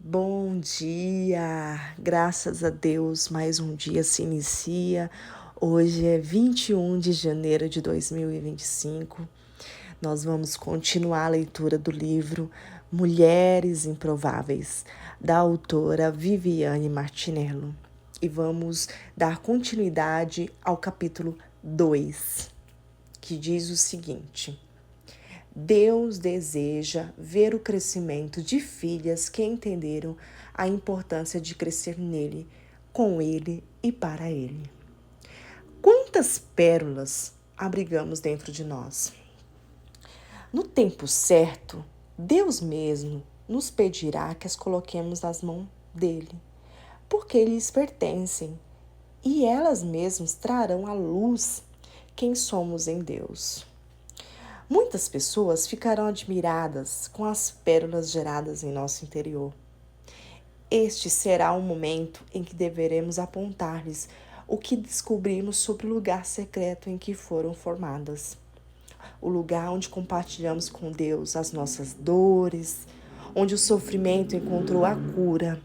Bom dia! Graças a Deus, mais um dia se inicia. Hoje é 21 de janeiro de 2025. Nós vamos continuar a leitura do livro Mulheres Improváveis, da autora Viviane Martinello. E vamos dar continuidade ao capítulo 2, que diz o seguinte: Deus deseja ver o crescimento de filhas que entenderam a importância de crescer nele, com ele e para ele. Quantas pérolas abrigamos dentro de nós? No tempo certo, Deus mesmo nos pedirá que as coloquemos nas mãos dele, porque lhes pertencem, e elas mesmas trarão à luz quem somos em Deus. Muitas pessoas ficarão admiradas com as pérolas geradas em nosso interior. Este será o momento em que deveremos apontar-lhes o que descobrimos sobre o lugar secreto em que foram formadas. O lugar onde compartilhamos com Deus as nossas dores, onde o sofrimento encontrou a cura,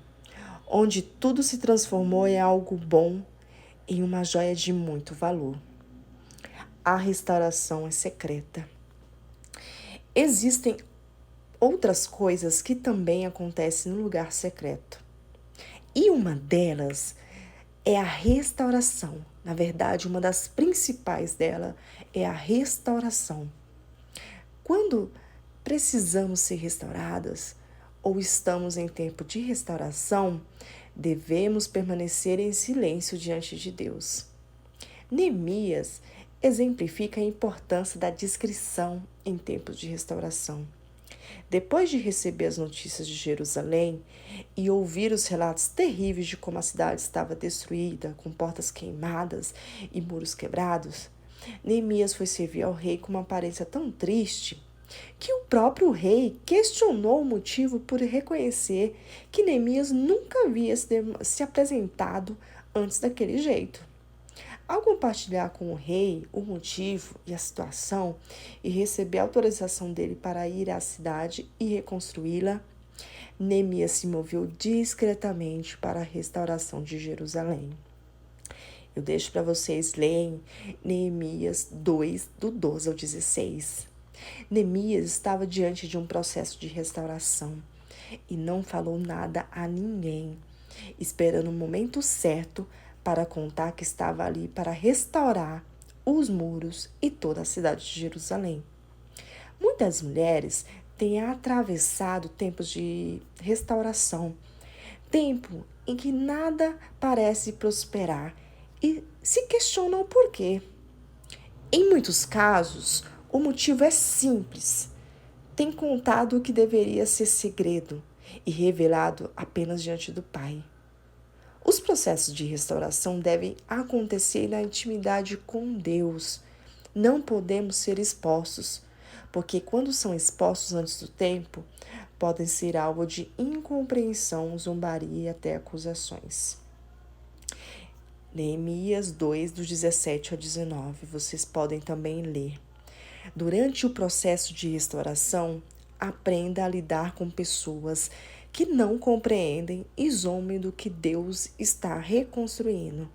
onde tudo se transformou em algo bom, em uma joia de muito valor. A restauração é secreta. Existem outras coisas que também acontecem no lugar secreto. E uma delas é a restauração. Na verdade, uma das principais dela é a restauração. Quando precisamos ser restauradas ou estamos em tempo de restauração, devemos permanecer em silêncio diante de Deus. Neemias exemplifica a importância da discrição em tempos de restauração. Depois de receber as notícias de Jerusalém e ouvir os relatos terríveis de como a cidade estava destruída, com portas queimadas e muros quebrados, Neemias foi servir ao rei com uma aparência tão triste que o próprio rei questionou o motivo por reconhecer que Neemias nunca havia se apresentado antes daquele jeito. Ao compartilhar com o rei o motivo e a situação e receber a autorização dele para ir à cidade e reconstruí-la, Neemias se moveu discretamente para a restauração de Jerusalém. Eu deixo para vocês lerem Neemias 2, do 12 ao 16. Neemias estava diante de um processo de restauração e não falou nada a ninguém, esperando o momento certo para contar que estava ali para restaurar os muros e toda a cidade de Jerusalém. Muitas mulheres têm atravessado tempos de restauração, tempo em que nada parece prosperar e se questionam o porquê. Em muitos casos, o motivo é simples. Tem contado o que deveria ser segredo e revelado apenas diante do Pai. Os processos de restauração devem acontecer na intimidade com Deus. Não podemos ser expostos, porque quando são expostos antes do tempo, podem ser alvo de incompreensão, zombaria e até acusações. Neemias 2, do 17 ao 19, vocês podem também ler. Durante o processo de restauração, aprenda a lidar com pessoas que não compreendem e zombem do que Deus está reconstruindo.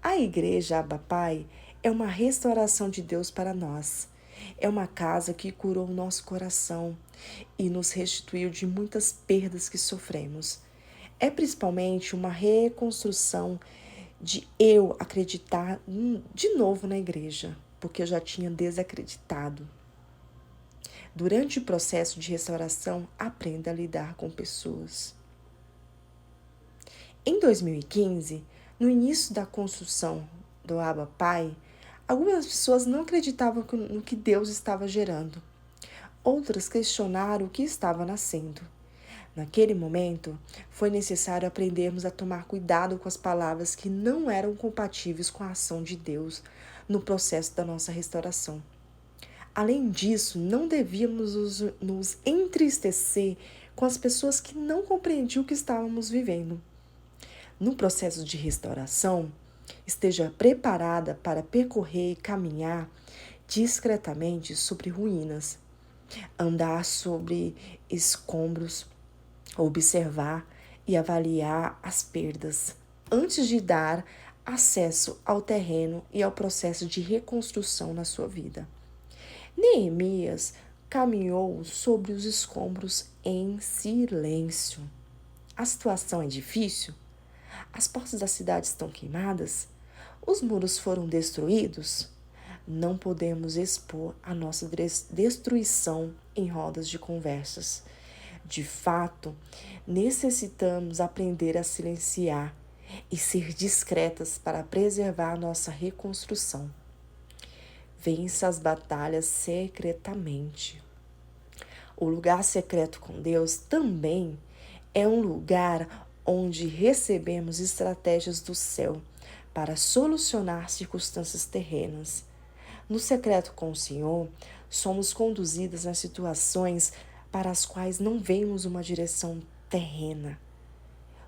A Igreja Abba Pai é uma restauração de Deus para nós. É uma casa que curou o nosso coração e nos restituiu de muitas perdas que sofremos. É principalmente uma reconstrução de eu acreditar de novo na igreja, porque eu já tinha desacreditado. Durante o processo de restauração, aprenda a lidar com pessoas. Em 2015, no início da construção do Abba Pai, algumas pessoas não acreditavam no que Deus estava gerando. Outras questionaram o que estava nascendo. Naquele momento, foi necessário aprendermos a tomar cuidado com as palavras que não eram compatíveis com a ação de Deus no processo da nossa restauração. Além disso, não devíamos nos entristecer com as pessoas que não compreendiam o que estávamos vivendo. No processo de restauração, esteja preparada para percorrer e caminhar discretamente sobre ruínas, andar sobre escombros, observar e avaliar as perdas antes de dar acesso ao terreno e ao processo de reconstrução na sua vida. Neemias caminhou sobre os escombros em silêncio. A situação é difícil? As portas da cidade estão queimadas? Os muros foram destruídos? Não podemos expor a nossa destruição em rodas de conversas. De fato, necessitamos aprender a silenciar e ser discretas para preservar nossa reconstrução. Vença as batalhas secretamente. O lugar secreto com Deus também é um lugar onde recebemos estratégias do céu para solucionar circunstâncias terrenas. No secreto com o Senhor, somos conduzidas nas situações para as quais não vemos uma direção terrena.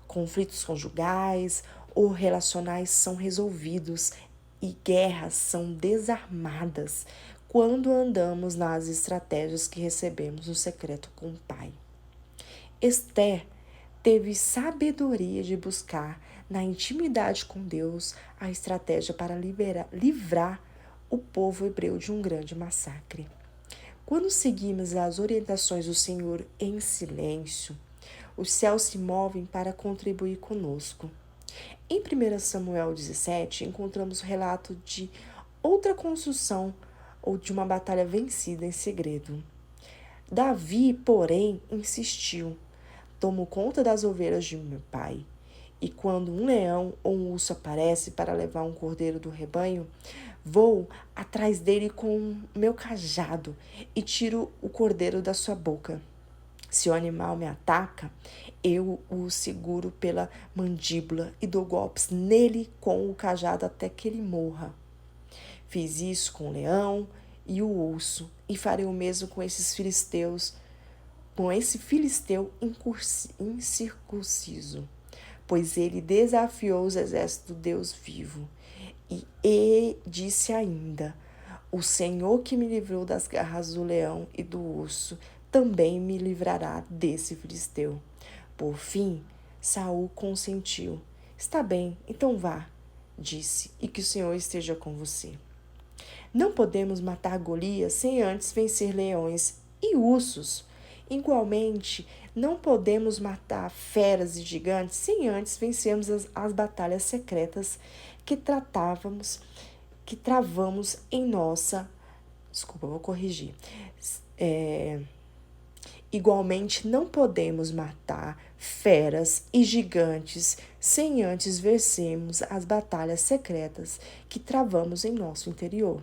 Conflitos conjugais ou relacionais são resolvidos e guerras são desarmadas quando andamos nas estratégias que recebemos no secreto com o Pai. Esther teve sabedoria de buscar na intimidade com Deus a estratégia para livrar o povo hebreu de um grande massacre. Quando seguimos as orientações do Senhor em silêncio, os céus se movem para contribuir conosco. Em 1 Samuel 17, encontramos o relato de outra construção ou de uma batalha vencida em segredo. Davi, porém, insistiu: tomo conta das ovelhas de meu pai. E quando um leão ou um urso aparece para levar um cordeiro do rebanho, vou atrás dele com meu cajado e tiro o cordeiro da sua boca. Se o animal me ataca, eu o seguro pela mandíbula e dou golpes nele com o cajado até que ele morra. Fiz isso com o leão e o urso, e farei o mesmo com esse filisteu incircunciso, pois ele desafiou os exércitos do Deus vivo. E disse ainda: o Senhor que me livrou das garras do leão e do urso, também me livrará desse filisteu. Por fim, Saul consentiu. Está bem, então vá, disse, e que o Senhor esteja com você. Não podemos matar Golias sem antes vencer leões e ursos. Igualmente, não podemos matar feras e gigantes sem antes vencermos as batalhas secretas que travamos em nossa... Desculpa, vou corrigir. Igualmente, não podemos matar feras e gigantes sem antes vencermos as batalhas secretas que travamos em nosso interior.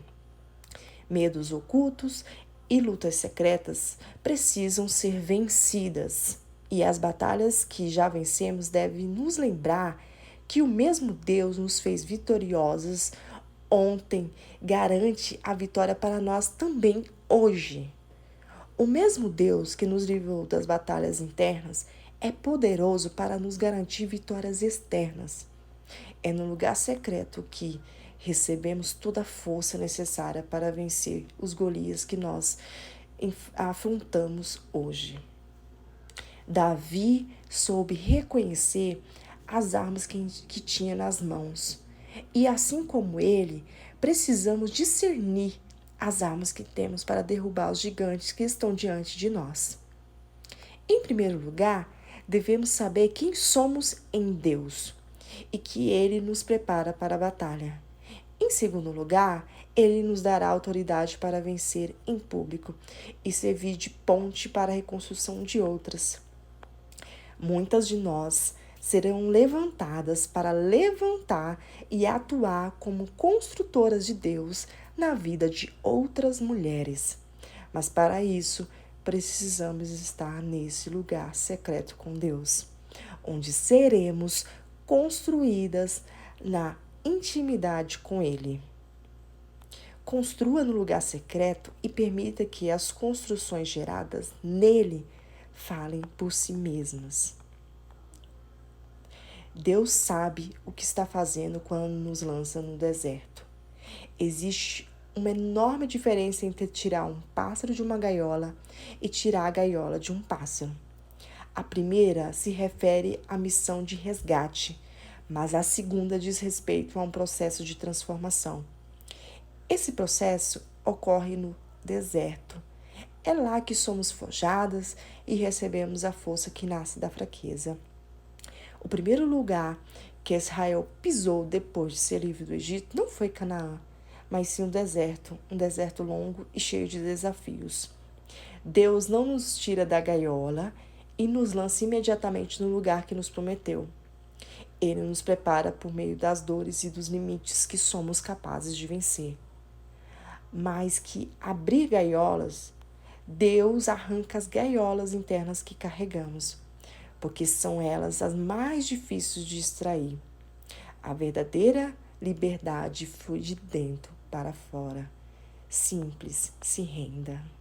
Medos ocultos e lutas secretas precisam ser vencidas, e as batalhas que já vencemos devem nos lembrar que o mesmo Deus nos fez vitoriosas ontem garante a vitória para nós também hoje. O mesmo Deus que nos livrou das batalhas internas é poderoso para nos garantir vitórias externas. É no lugar secreto que recebemos toda a força necessária para vencer os Golias que nós afrontamos hoje. Davi soube reconhecer as armas que tinha nas mãos. E assim como ele, precisamos discernir as armas que temos para derrubar os gigantes que estão diante de nós. Em primeiro lugar, devemos saber quem somos em Deus e que Ele nos prepara para a batalha. Em segundo lugar, Ele nos dará autoridade para vencer em público e servir de ponte para a reconstrução de outras. Muitas de nós serão levantadas para levantar e atuar como construtoras de Deus na vida de outras mulheres. Mas para isso, precisamos estar nesse lugar secreto com Deus, onde seremos construídas na intimidade com Ele. Construa no lugar secreto e permita que as construções geradas nele falem por si mesmas. Deus sabe o que está fazendo quando nos lança no deserto. Existe uma enorme diferença entre tirar um pássaro de uma gaiola e tirar a gaiola de um pássaro. A primeira se refere à missão de resgate, mas a segunda diz respeito a um processo de transformação. Esse processo ocorre no deserto. É lá que somos forjadas e recebemos a força que nasce da fraqueza. O primeiro lugar que Israel pisou depois de ser livre do Egito não foi Canaã, mas sim um deserto longo e cheio de desafios. Deus não nos tira da gaiola e nos lança imediatamente no lugar que nos prometeu. Ele nos prepara por meio das dores e dos limites que somos capazes de vencer. Mas que abrir gaiolas, Deus arranca as gaiolas internas que carregamos, porque são elas as mais difíceis de extrair. A verdadeira liberdade flui de dentro para fora. Simples, se renda.